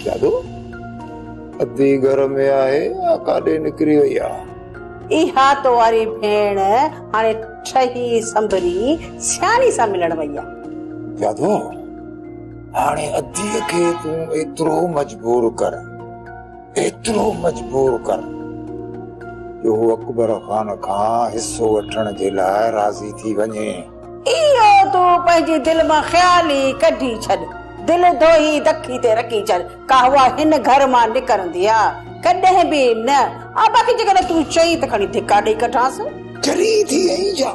जादू अद्धी घर में आए काॾे निकिरी वई आहे। इहा तो वारी भेण हाणे ठही संभरी सियाणी सां मिलण वई आहे। जादू हाणे अद्धीअ खे तूं एतिरो मजबूर कर जो अकबर खान खां हिस्सो वठण जे लाइ राज़ी थी वञे। इहो तूं पंहिंजी दिलि मां ख़्याल ई कढी छॾ, दिलि धोई दखी ते रखी छॾ। कहवा हिन घर मां निकरंदी आहे कॾहिं बि न। बाक़ी जेकॾहिं तूं चई त खणी धिका ॾेई कढांसि। जरी थी आई जा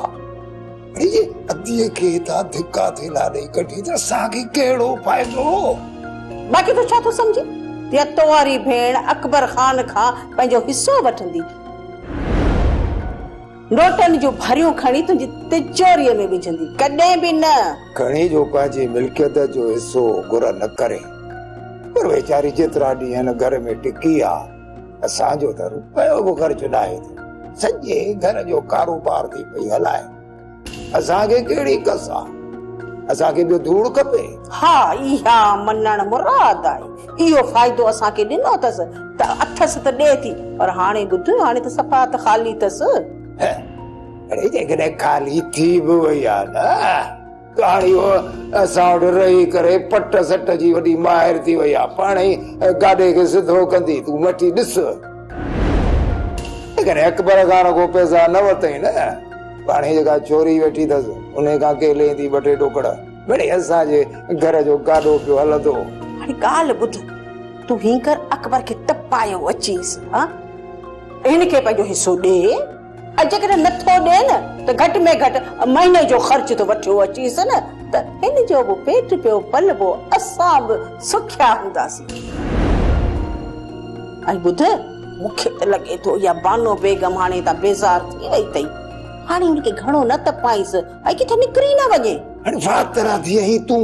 अद्धीअ खे त धिका थे ॾेई कढी त असांखे कहिड़ो फ़ाइदो। बाक़ी तूं छा थो सम्झी? या तो वारी भेण अकबर खान खां पंहिंजो हिस्सो वठंदी, नोटनि जूं भरियूं खणी तुंहिंजी तिजोरीअ में विझंदी? कॾहिं बि न। खणी जो पंहिंजी मिल्कियत जो हिस्सो घुर न करे, पर वेचारी जेतिरा ॾींहं हिन घर में टिकी आहे असांजो त रुपयो बि ख़र्च न आहे। सॼे घर जो कारोबार थी पई हलाए। असांखे कहिड़ी कस आहे? असांखे ॿियो धूड़ खपे? हा, इहा मञण मुराद आहे। इहो फ़ाइदो असांखे ॾिनो अथसि त अथसि त ॾे थी, पर हाणे ॿुध, हाणे त सफ़ा त ख़ाली अथसि। अरे जेकॾहिं ख़ाली थी बि वई आहे न, हाणे असां वटि रही करे पट सट जी वॾी माहिर थी वई आहे। पाण ई गाॾे खे सिधो कंदी, तूं मटी ॾिस। अकबर खान को पैसा न वरितई न, पाण जेका चोरी वेठी अथसि उन खां के लेंदी ॿ टे टोकड़। मिड़े असांजे घर जो गाॾो पियो हलंदो। हाणे ॻाल्हि ॿुध, तूं हीअं कर, अकबर खे तपायो अचीसि, हिनखे पंहिंजो हिसो ॾे। जेकॾहिं नथो ॾे न त घटि में घटि महीने जो ख़र्च तो वठियो अचीसि न, त हिन जो बि पेट पियो पलबो, असां बि सुखिया हूंदासीं। ऐं ॿुध, मूंखे त लॻे थो इहा बानो बेगम हाणे त बेज़ार थी वई अथई। हाणे हुनखे घणो न तपाइसि ऐं किथे निकिरी न वञे। हाणे वातरा थी आई तूं,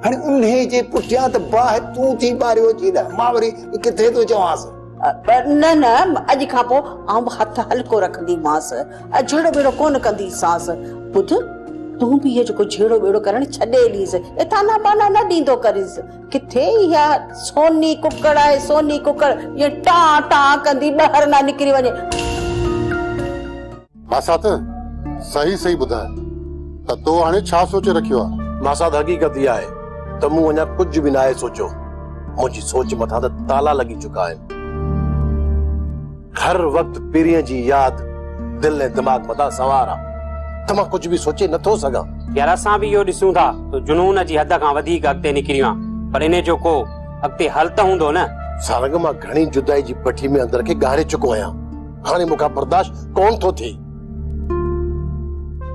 हाणे उन जे पुठियां त बाहि तूं थी ॿारियो अची न। मां वरी किथे थो चवांसि? न न, अॼु खां पोइ आउं हथ हल्को रखंदीमांसि, झेड़ो बेड़ो कोन कंदीसांसि। ॿुध, तूं बि इहो जेको झेड़ो बेड़ो करण छॾे ॾींसि, ताना बाना न ॾींदो करीसि। किथे इहा सोनी कुकड़ आहे, सोनी कुकड़ ये टां टां कंदी ॿाहिरि न निकिरी वञे। मासात सही सही ॿुधाए त तो हाणे छा सोचे रखियो आहे? मासात हक़ीक़त इहा आहे त मूं अञा कुझु बि न आहे सोचियो। मुंहिंजी सोच मथां त ताला लॻी चुका आहिनि। हर वक्त पीरीअ जी यादि दिल ऐं दिमाग़ मथां सवार आहे त मां कुझु बि सोचे नथो सघां। यार असां बि इहो ॾिसूं था त जुनून जी हद खां वधीक अॻिते निकिरियूं आहे, पर इन जो को अॻिते हल त हूंदो न। सारंग, मां घणी जुदाई जी पठी में अंदर खे ॻारे चुको आहियां। हाणे मूंखां बर्दाश्त कोन थो थिए।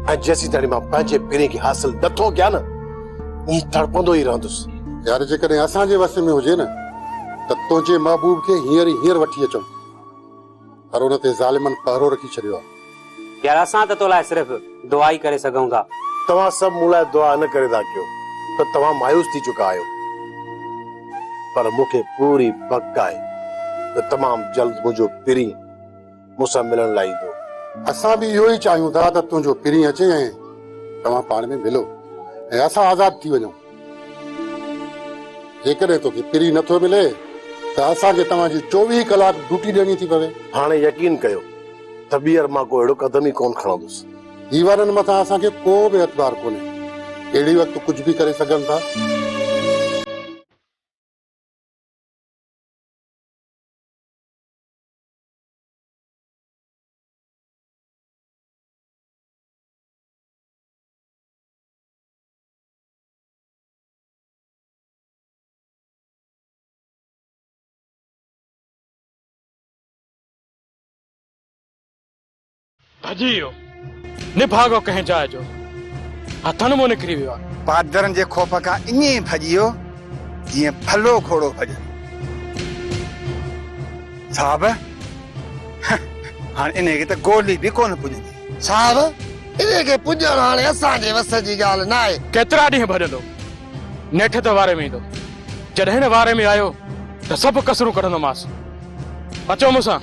ऐं जेसीं ताईं मां पंहिंजे पीरी खे हासिल नथो कयां न, ईअं तड़पंदो ई रहंदुसि। यार जेकॾहिं असांजे वस में हुजे न त तुंहिंजे महबूब खे हींअर वठी अचूं, पर उन ते ज़ालिमनि पहरो रखी छॾियो आहे। यार असां त तो लाइ सिर्फ़ दुआ ई करे सघूं था। तव्हां सभु मूं लाइ दुआ न करे था कयो त तव्हां मायूस थी चुका आहियो, पर मूंखे पूरी पक आहे त तमामु जल्द मुंहिंजो पीरी मूंसां मिलण लाइ ईंदो। असां बि इहो ई चाहियूं था त तुंहिंजो पीरी अचे ऐं तव्हां पाण में मिलो ऐं असां आज़ाद थी वञूं। जेकॾहिं तोखे पीरी नथो मिले त असांखे तव्हांजी 24 कलाक ड्यूटी ॾियणी थी पवे। हाणे यकीन कयो त ॿीहर मां को अहिड़ो कदम ई कोन खणंदुसि। दीवारनि मथां असांखे को बि एतबार कोन्हे। अहिड़ी वक़्तु कुझु बि करे सघनि था। भजियो निभागो कहीं जाए जो हथन मो निकरी वियो। पादरन जे खौफ का इन्हीं भजियो जीअं फलो खोड़ो भजे। साहब हाणे इनखे त गोली भी कोन पुॼंदी। साहब इनखे पुॼण हाणे असांजे वस जी ॻाल्हि न आहे। केतिरा ॾींहं भॼंदो, नेठ त वारे में ईंदो। जॾहिं हिन वारे में आयो त सभु कसरूं कढंदोमांसि। अचो मूंसां।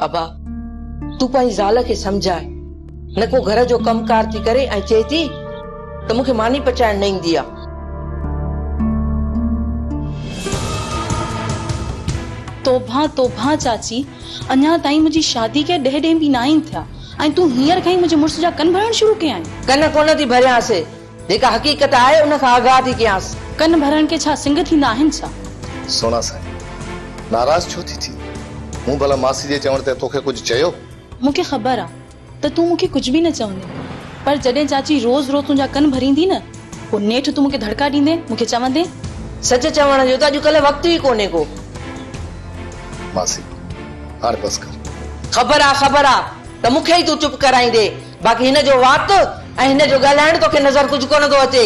अबा तू पंहिंजी ज़ाल खे सम्झाए, न को घर जो कमकार थी करे ऐं चए थी त मूंखे मानी पचाइण न ईंदी आहे। तोभा तोभा चाची, अञा ताईं मुंहिंजी शादी खे 10 ॾींहं बि न आहिनि थिया ऐं तूं हींअर खां ई मुंहिंजे मुड़ुस जा कन भरण शुरू कया आहिनि। कन कोन थी भरियांसि, जेका हक़ीक़त आहे उन खां आगाह थी कयांसि। कन भरण के छा सिंग थींदा आहिनि छा? सोना साईं, नाराज़ छो थी? मूं भला मासी जे चवण ते तोखे कुझु चयो? मूंखे ख़बर आहे त तूं मूंखे कुझु बि न चवंदे, पर जॾहिं चाची रोज़ रोज़ तुंहिंजा कन भरींदी न, पोइ नेठि तूं मूंखे धड़का ॾींदे, मूंखे चवंदे सच चवण जो त अॼुकल्ह वक़्तु ई कोन्हे को। मासी हाणे बस कर। ख़बर आहे त मूंखे ई तूं चुप कराईंदे, बाक़ी हिन जो वात ऐं हिन जो ॻाल्हाइण तोखे नज़र कुझु कोन थो अचे।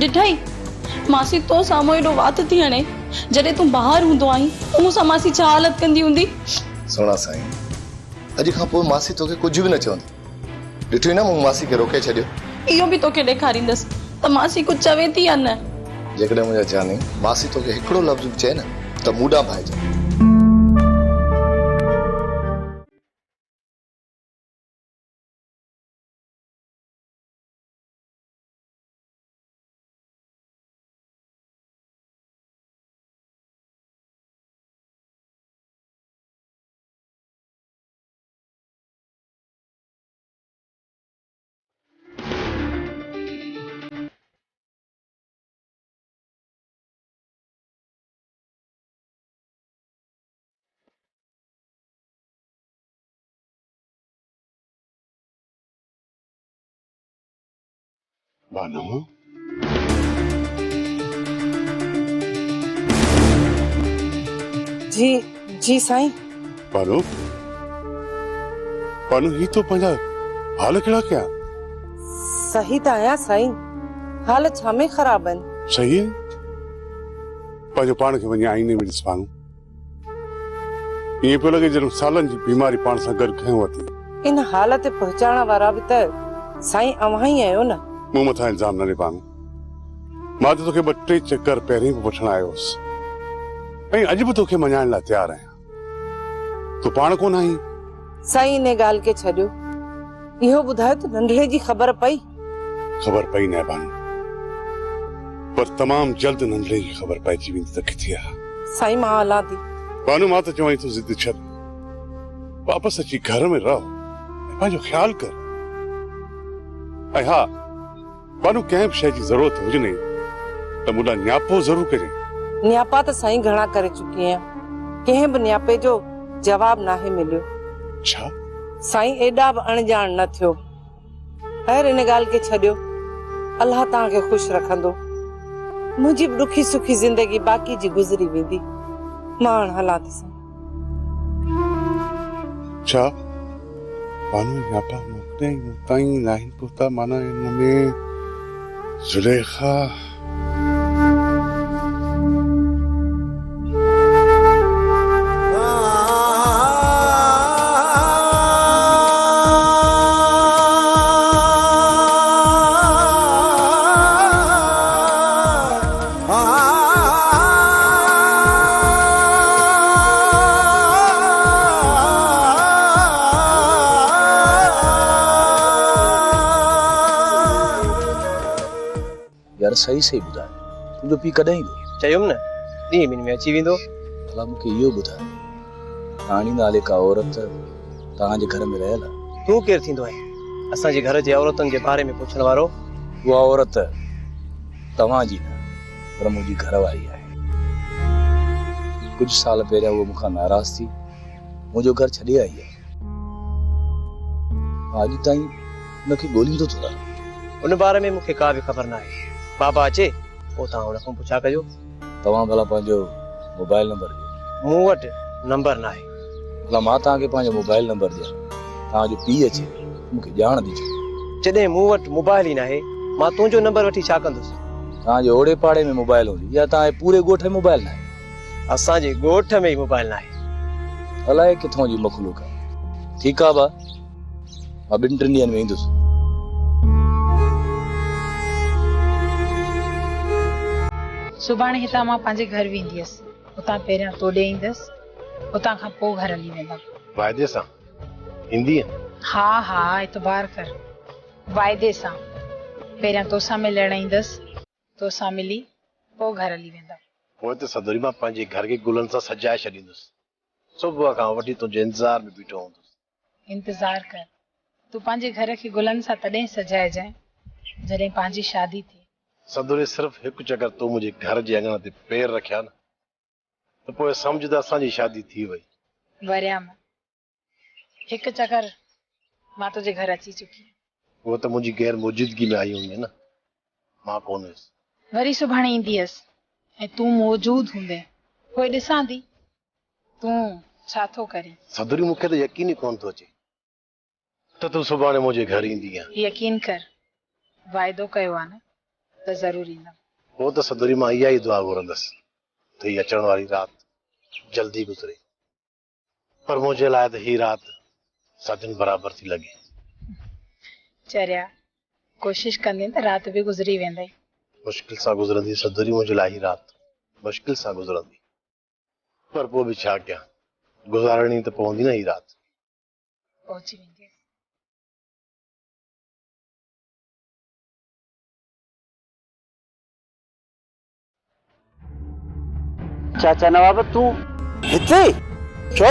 ॾिठई मासी तो साम्हूं एॾो वात थी हणे, जॾहिं तूं ॿाहिरि हूंदो आहीं त मूंसां मासी छा हालत कंदी हूंदी? सोना साईं, अॼु खां पोइ मासी तोखे कुझु बि न चवंदी। ॾिठो न मूं मासी खे रोके छॾियो। इहो बि तोखे ॾेखारींदसि त मासी कुझु चवे थी या न। जेकॾहिं मुंहिंजा जानी मासी तोखे हिकिड़ो लफ़्ज़ बि चए न त मूडा भाइजे। बानो, जी साईं। बानो, ही तो पंहिंजा हाल कहिड़ा कया? सही त आहियां साईं, हाल छा में ख़राब आहिनि? सही है, पंहिंजो पाण खे वञी आईने में ॾिस बानो। ईअं पियो लॻे ॼण सालनि जी बीमारी पाण सां गॾु खयों अथई। इन हाल ते पहुचाइण वारा बि त साईं अव्हां ई आहियो न। मूं मथां इल्ज़ाम न ॾे बानो। मां त तोखे 2-3 चकर पहिरीं बि वठण आयो हुअसि ऐं अॼु बि तोखे मञाइण लाइ तयारु आहियां। तूं पाण कोन आहीं। साईं इन ॻाल्हि खे छॾियो, इहो ॿुधायो त नंढड़े जी ख़बर पई? ख़बर पई न बानो, पर तमामु जल्द नंढड़े जी ख़बर पइजी वेंदी त किथे आहे। साईं मां हलां थी। बानो मां त चवां तूं ज़िद छॾ, वापसि अची घर में रहो, पंहिंजो ख्यालु कर। ऐं हा बानो, कंहिं बि शइ जी ज़रूरत हुजे न त मूंॾा न्यापो ज़रूर कजे। न्यापा त साईं घणा करे चुकी आहियां, कंहिं बि न्यापे जो जवाब नाहे मिलियो। छा? साईं एॾा बि अणजाण न थियो। ख़ैर इन ॻाल्हि खे छॾियो, अल्लाह तव्हांखे ख़ुशि रखंदो। मुंहिंजी बि ॾुखी सुखी ज़िंदगी बाक़ी जी गुज़री वेंदी। मां हाणे हलां थी साईं। छा? बानो न्यापा मोकिलियाई मूं ताईं नाहिनि पहुता, माना इन में ज़ुलेखा यार सही सही ॿुधाए, तुंहिंजो पीउ कॾहिं ईंदो? चयुमि न, 2 ॾींहं में अची वेंदो। भला मूंखे इहो ॿुधाए, राणी नाले का औरत तव्हांजे घर में रहियल आहे? तूं केरु थींदो आहे असांजे घर जे औरतुनि जे बारे में पुछण वारो? उहा औरत तव्हांजी न, पर मुंहिंजी घरवारी आहे। कुझु साल पहिरियां उहा मूंखां नाराज़ थी मुंहिंजो घर छॾे आई आहे। अॼु ताईं उनखे ॻोल्हींदो थो रहां। उन बारे में मूंखे का बि ख़बर न आहे। बाबा अचे पोइ तव्हां हुन खां पुछा कजो। तव्हां भला पंहिंजो मोबाइल नंबर ॾियो। मूं वटि नंबर न आहे। भला मां तव्हांखे पंहिंजो मोबाइल नंबर ॾियां, तव्हांजो पीउ अचे मूंखे ॼाण ॾिजो। जॾहिं मूं वटि मोबाइल ई न आहे, मां तुंहिंजो नंबर वठी छा कंदुसि? तव्हांजे ओड़े पाड़े में मोबाइल हूंदी या तव्हांजे पूरे ॻोठ में मोबाइल न आहे? असांजे ॻोठ में ई मोबाइल न आहे। अलाए किथां जी मखलूक आहे। ठीकु आहे बा, मां 2-3 ॾींहंनि में ईंदुसि। सुभाणे हितां मां पंहिंजे घर वेंदी हुअसि। उतां पहिरियां तोॾे ईंदसि, उतां खां पोइ घर हली वेंदा। वाइदे सां ईंदी? हा हा, एतबार कर, वाइदे सां। पहिरियां तोसां मिलण ईंदसि, तोसां मिली पोइ घर हली वेंदा। पोइ त सदोरी मां पंहिंजे घर खे गुलनि सां सजाए छॾींदुसि। सुबुह खां वठी तुंहिंजे इंतज़ार में बीठो हूंदुसि। इंतज़ार कर, तूं पंहिंजे घर खे गुलनि सां तॾहिं सजाइजांइ जॾहिं पंहिंजी शादी थी। सदोरी सिर्फ़ हिकु चकर तूं मुंहिंजे घर जे अंगण ते पेर रखिया न, त पोइ सम्झ त असांजी शादी थी वई। वरियाम, हिकु चकर मां तुंहिंजे घर अची चुकी। वो त मुंहिंजी गैर मौजूदगी में आई हूंदी न, मां कोन हुयसि। वरी सुभाणे ईंदी हुअसि ऐं तूं मौजूद हूंदे, पोइ ॾिसां थी तूं छा थो करे। सदोरी मूंखे त यकीन ई कोन थो अचे त तूं सुभाणे मुंहिंजे घर ईंदी आहे। यकीन कर, वाइदो कयो आहे न त ज़रूर ईंदमि। वो त सदोरी मां इहा ई दुआ घुरंदसि त हीअ अचण वारी राति जल्दी गुज़रे, पर मुंहिंजे लाइ त ही राति सदियुनि बराबरि थी लॻे। चरिया, कोशिश कंदी त राति बि गुज़री वेंदई। मुश्किल सां गुज़रंदी सदोरी मुंहिंजे लाइ ही राति, मुश्किल सां गुज़रंदी, पर पोइ बि छा कयां, गुज़ारणी त पवंदी न ही राति। पहुची वेंदी। चाचा नवाब तू हिते छो?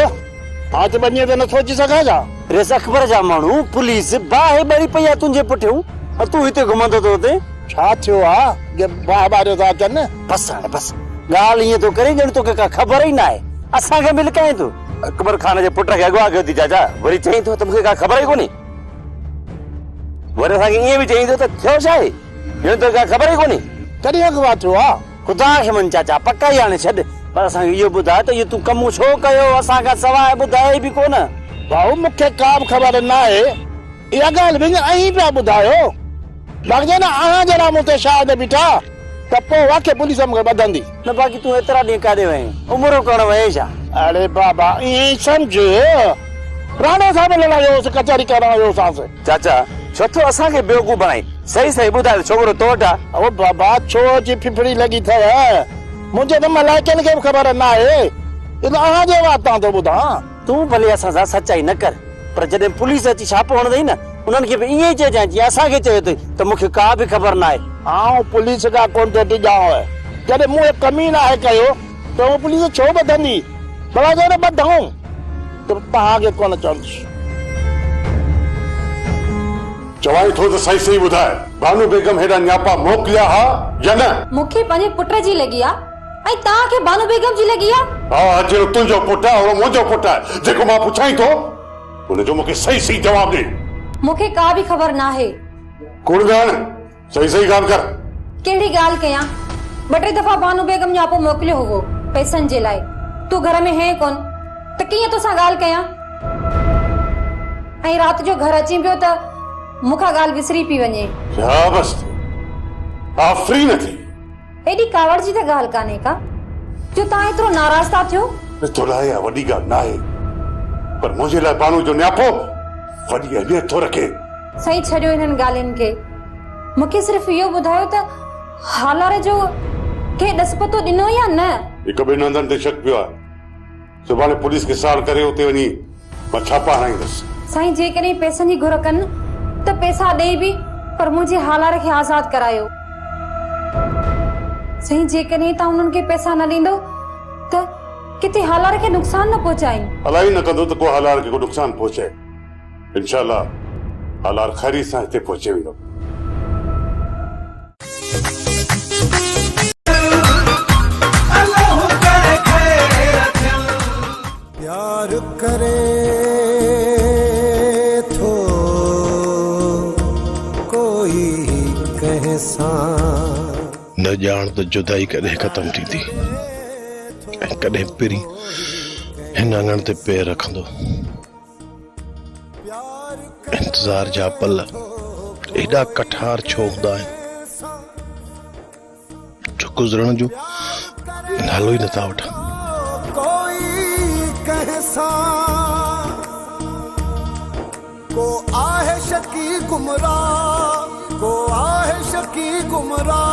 आज बन्ने त नथो अची सघां छा? रेस अख़बार जा माण्हू पुलिस बाहि ॿरी पई आहे तुंहिंजे पुठियूं, तूं हिते घुमंदो थो हुते। छा थियो आहे? बाहि ॿारियो था अचनि? बस हाणे बस, ॻाल्हि ईअं थो करे ॼण तोखे का ख़बर ई न आहे। असांखे मिल कहीं तूं अकबर खान जे पुट खे अॻवा कयो थी चाचा, वरी चईं थो त मूंखे का ख़बर ई कोन्हे। वरी असांखे ईअं बि चईं थो त थियो छा आहे, ॼण तोखे का ख़बर ई कोन्हे। कॾहिं अॻवा थियो आहे? ख़ुदा खे मन चाचा, पका ई हाणे छॾ, पर असांखे इहो ॿुधाए त इहो तूं कमु छो कयो, असांखां सवाइ ॿुधाए बि कोन। भाऊ मूंखे का बि ख़बर न आहे, इहा ॻाल्हि बि अहीं पिया ॿुधायो। लॻजे न अहां जहिड़ा मूं ते शायदि बीठा त पोइ वाक़ई पुलिस मूंखे ॿधंदी न। बाक़ी तूं एतिरा ॾींहं काॾे वहीं, उमिरि करण वहीं छा? अरे बाबा ईअं ई सम्झ, राणा साहिब लड़ायोसि, कचहरी करण वियोसांसि। चाचा छो तो असांखे बेवकूफ़ बणाई, सही सही ॿुधाए छोकिरो तो वटि आहे। ओ बाबा छो जी फिफड़ी लॻी अथव, मुंहिंजे त मलाइकनि खे बि ख़बर न आहे, अहां जे वातां थो ॿुधां। तूं भले असां सां सचाई न कर, पर जॾहिं पुलिस अची छापो हणंदई न, उन्हनि खे बि ईअं ई चइजांइ जीअं असांखे चयो अथई त मूंखे का बि ख़बर न आहे। आउं पुलिस खां कोन थो टिॼां, जॾहिं मूं कमी न आहे कयो त उहो पुलिस छो ॿधंदी? भला जॾहिं ॿधऊं त तव्हांखे कोन चवंदुसि। चवाई थो त सही सही ॿुधाए, बानू बेगम हेॾा न्यापा मोकिलिया हा या न? मूंखे पंहिंजे पुट जी लॻी आहे ऐं तव्हांखे बानू बेगम जी लॻी आहे। हा, जहिड़ो तुंहिंजो पुटु आहे अहिड़ो मुंहिंजो पुटु आहे। जेको मां पुछाई थो उनजो मूंखे सही सही जवाबु ॾे। मूंखे का बि ख़बर न आहे। कुड़गान सही सही ॻाल्हि कर। कहिड़ी ॻाल्हि कयां? ॿ टे दफ़ा बानू बेगम न्यापो मोकिलियो हुओ पैसनि जे लाइ, तूं घर में है कोन त कीअं तोसां ॻाल्हि कयां? ऐं राति जो घर अची पियो त मूंखां ॻाल्हि विसरी पई वञे। शाबाश, आफ़री न थी। एॾी कावड़ जी त ॻाल्हि कान्हे का जो तव्हां एतिरो नाराज़ था थियो। तोला इहा वॾी ॻाल्हि न आहे, पर मुंहिंजे लाइ बानू जो न्यापो वॾी अहमियत थो रखे। सही छॾियो हिननि ॻाल्हियुनि खे, मूंखे सिर्फ़ इहो ॿुधायो त हालारे जो के ॾस पतो ॾिनो या न? हिकु ॿिनि हंधनि ते शक पियो आहे, सुभाणे पुलिस खे साड़ करे उते वञी मां छापा हणाईंदुसि। साईं जेकॾहिं पैसनि जी घुर कनि त पैसा ॾेई बि, पर मुंहिंजे हालारे खे आज़ादु करायो। साईं जेकॾहिं तव्हां उन्हनि खे पैसा न ॾींदो त किथे हालारे खे नुक़सान न पहुचाईं। अलाई न कंदो त को हालार खे को नुक़सान पहुचे। इंशाअल्लाह हालार खैरी सां हिते पहुचे वेंदो। प्यार करे थो कोई कैसा न ॼाण त जुदाई कॾहिं ख़तम थींदी ऐं कॾहिं पहिरीं हिन अङण ते पेर रखंदो। इंतज़ार जा पल एॾा कठार छो हूंदा आहिनि जो गुज़रण जो नालो ई नथा वठनि। कोई कैसा को आहे शकी गुमराह, को आहे शकी गुमराह,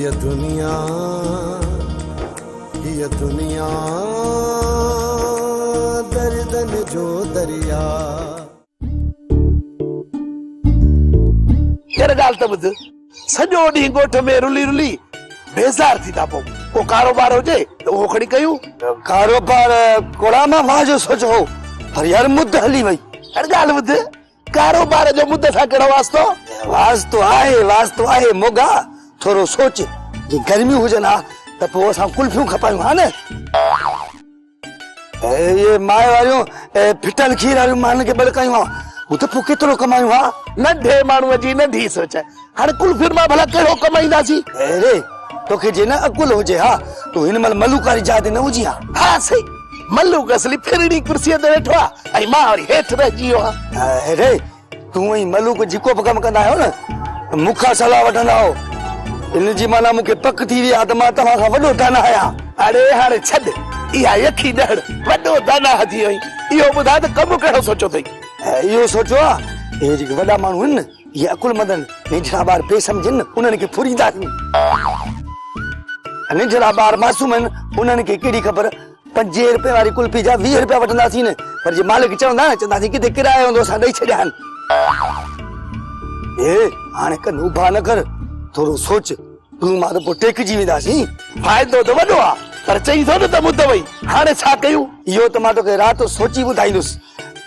ये दुनिया दर्दन जो दरिया। केर गाल त ॿुध, सॼो ॾींहुं ॻोठ में रुली रुली बेज़ार थी था पोइ को कारोबार हुजे त उहो खणी कयूं। कारोबार कोड़ा मां वाह जो सोचो हो, पर यार मुद्द हली वई। हर ॻाल्हि ॿुध, कारोबार जो मुद्द सां कहिड़ो वास्तो आहे मोगा। थोरो सोच, जे गर्मी हुजनि हा त पोइ असां कुल्फियूं खपायूं हा न। ये माए वारियूं फिटल खीर वारियूं मान खे बड़कायूं हा, हू त पोइ केतिरो कमायूं हा। नंढे माण्हूअ जी नंढी सोच, हाणे कुल्फियुनि मां भला कहिड़ो कमाईंदासीं। अरे तोखे जे न अकुल हुजे हा, तूं हिन महिल मलूकारी जात न हुजी हा। हा सही, मल्लूक असली फिरड़ी कुर्सीअ ते वेठो आहे ऐं मां वरी हेठि रहिजी वियो आहियां। अरे तूं ऐं मलूक जेको बि कमु कंदा आहियो न, मूंखां सलाह वठंदा हो। इन जी माना मूंखे पक थी वई आहे त मां तव्हां खां वॾो दाना आहियां। अरे हाणे छॾ, इहा यखी ॾड़ वॾो दाना थी वई। इहो ॿुधाए त कमु कहिड़ो सोचियो अथई? इहो सोचियो आहे, इहे जेके वॾा माण्हू आहिनि न, इहे अकुलमंद आहिनि। नंढड़ा ॿार बेसमझनि न, उन्हनि खे फुरींदासीं। नंढड़ा ॿार मासूम आहिनि, उन्हनि खे कहिड़ी ख़बर। 5 रुपए वारी कुल्फी जा 20 रुपया वठंदासीं न, पर जे मालिक चवंदा न, चवंदासीं किथे किरायो हूंदो असां ॾेई छॾिया आहिनि। हाणे कनि उभा न कर, थोरो सोच। तूं मां त पोइ टेकजी वेंदासीं। फ़ाइदो त वॾो आहे, पर चई थो न त मुद्द वई। हाणे छा कयूं? इहो त मां तोखे राति सोची ॿुधाईंदुसि,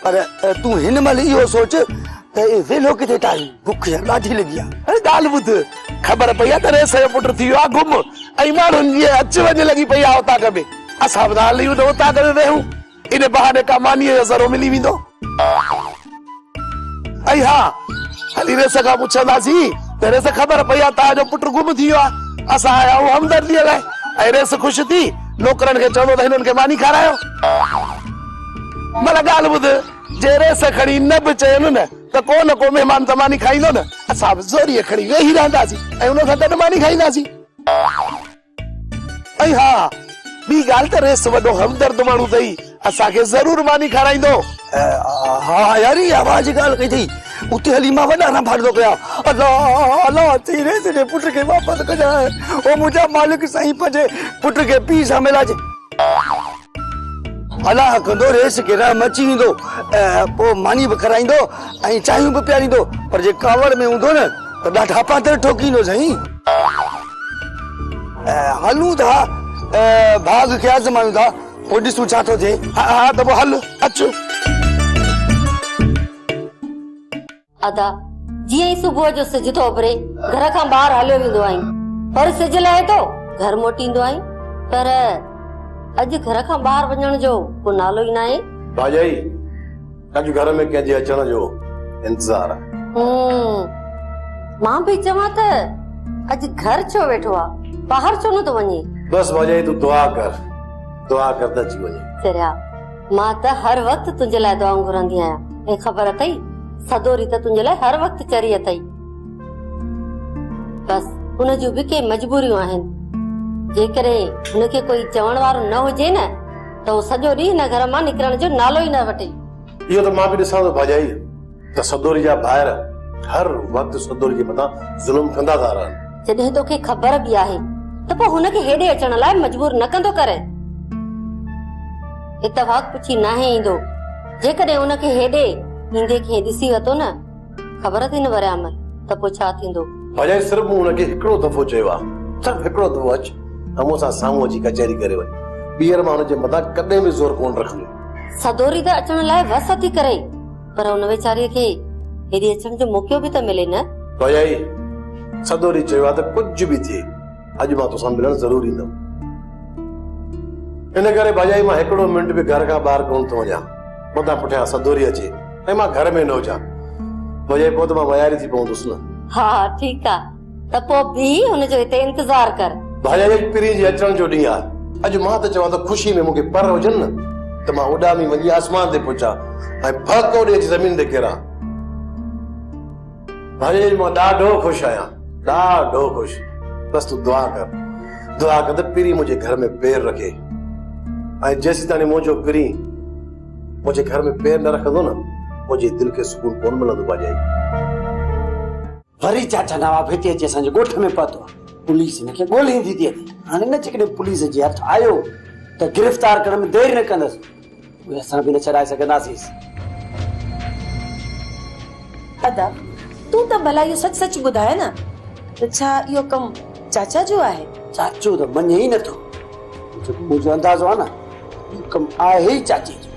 पर तूं हिन महिल इहो सोच त वेलो किथे टाइम, बुख ॾाढी लॻी आहे। अरे ॻाल्हि ॿुध, ख़बर पई आहे त रेस जो पुटु थी वियो आहे गुम, ऐं माण्हुनि जी अच वञ लॻी पई आहे उतां में। असां बि हली वञूं उतां करे रहूं, इन बहाने का मानीअ जो ज़रो मिली वेंदो। ऐं हा, हली रेस खां पुछंदासीं त रेस ख़बर पई आहे तव्हांजो पुटु गुम थी वियो आहे। असां आया आहियूं हमदर्दीअ लाइ, ऐं रेस ख़ुशि थी नौकरनि खे चवंदो त हिननि खे मानी खारायो। भला ॻाल्हि ॿुध, जे रेस खणी न बि चयनि न त को न को महिमान त मानी खाईंदो न, असां बि ज़ोरीअ खणी वेही रहंदासीं ऐं उन सां गॾु मानी खाईंदासीं। ऐं हा, ॿी ॻाल्हि त रेस वॾो हमदर्द माण्हू अथई, असांखे ज़रूर मानी खाराईंदो। हा यार, इहा आवाज़ ॻाल्हि कई अथई। उते हली मां वॾा न भाड़ो कया। अल्लाह अल्लाह, थी रेस जे पुट खे वापसि कजाए। ओ मुंहिंजा मालिक साईं पंहिंजे पुट खे पीउ सां मिलाइजे। अलाह कंदो रेस खे रह मची वेंदो, पोइ मानी बि खाराईंदो ऐं चांहियूं बि पीआरींदो। पर जे कावड़ में हूंदो न त ॾाढा पातर ठोकींदो साईं। हलूं था, भाग खे आज़मायूं था, पोइ ॾिसूं छा थो थिए। हा त पोइ हल अचु। अदा जीअं ई सुबुह जो सिज थो उभरे, घर खां ॿाहिरि हलियो वेंदो आहीं, पर सिज लहे थो घर मोटींदो आहीं, पर अॼु घर खां ॿाहिरि वञण जो को नालो ई न आहे। भाॼाई, अॼु घर में कंहिंजे अचण जो इंतज़ार आहे। मां बि चवां त अॼु घर छो वेठो आहे, ॿाहिरि छो नथो वञे? बस भाॼाई, तूं दुआ कर त अची वञे। चरिया, मां त हर वक़्तु तुंहिंजे लाइ दुआऊं घुरंदी आहियां। ऐं ख़बर अथई, सदोरी त तुंहिंजे लाइ हर वक़्तु चरी अथई। बस हुन जूं बि के मजबूरियूं आहिनि। जेकॾहिं हुनखे कोई चवण वारो न हुजे न, त उहो सॼो ॾींहुं हिन घर मां निकिरण जो नालो ई न वठे। इहो त मां बि ॾिसां थो भाॼाई, त सदोरी जा ॿाहिरि हर वक़्तु सदोरी जे मथां ज़ुल्म कंदा था रहनि। जॾहिं तोखे ख़बर बि आहे त पोइ हुनखे हेॾे अचण लाइ मजबूर न कंदो करे। इतफाक़ पुछी नाहे ईंदो। जेकॾहिं हुनखे हेॾे ईंदे खे ॾिसी वरितो न, ख़बर थी न वरियाम त पोइ छा थींदो। भाॼाई, सिर्फ़ मूं हुनखे हिकिड़ो दफ़ो चयो आहे, सिर्फ़ु हिकिड़ो दफ़ो अच ऐं मूंसां साम्हूं अची कचहरी करे वञ। ॿीहर मां हुनजे मथां कॾहिं बि ज़ोर कोन रखंदुमि। सदोरी त अचण लाइ वस थी करे, पर हुन वेचारीअ खे हेॾे अचण जो मौक़ो बि त मिले न। भाॼाई, सदोरी चयो आहे त कुझु बि थिए अॼु मां तोसां मिलण ज़रूर ईंदुमि। इन करे भाॼाई, मां हिकिड़ो मिंट बि घर खां ॿाहिरि कोन थो वञा। मथां पुठियां सदोरी अचे ऐं मां घर में न हुजां। भाॼाई, पोइ त मां वयारी थी पवंदुसि न। हा ठीकु आहे, त पोइ बि हुनजो हिते इंतज़ार कर। भाॼाई, पिरी जे अचण जो ॾींहुं आहे। अॼु मां त चवां थो ख़ुशी में मूंखे पर हुजनि न, त मां उॾामी वञी आसमान ते पहुचां ऐं भको ॾे ज़मीन ते किरां। भाॼाई, मां ॾाढो ख़ुशि आहियां, ॾाढो ख़ुशि। बस तूं दुआ कर त पिरी मुंहिंजे घर में पेर रखे। ऐं जेसीं ताईं मुंहिंजो पिरी मुंहिंजे घर में पेर न रखंदो न, मुंहिंजे दिलि खे सुकून कोन मिलंदो। भाॼाई, वरी चाचा नवाब हिते अची असांजे ॻोठ में पहुतो। पुलिस हिनखे ॻोल्हींदी थी अचे। हाणे न जेकॾहिं पुलिस जे हथ आयो त गिरफ़्तार करण में देरि न कंदसि, उहे असां बि न छॾाए सघंदासीं। अदा तूं त भला इहो सच सच ॿुधाए न, त छा इहो कमु चाचा जो आहे? चाचो त मञे ई नथो, जेको मुंहिंजो अंदाज़ो आहे न, इहो कमु आहे ई चाचे जो।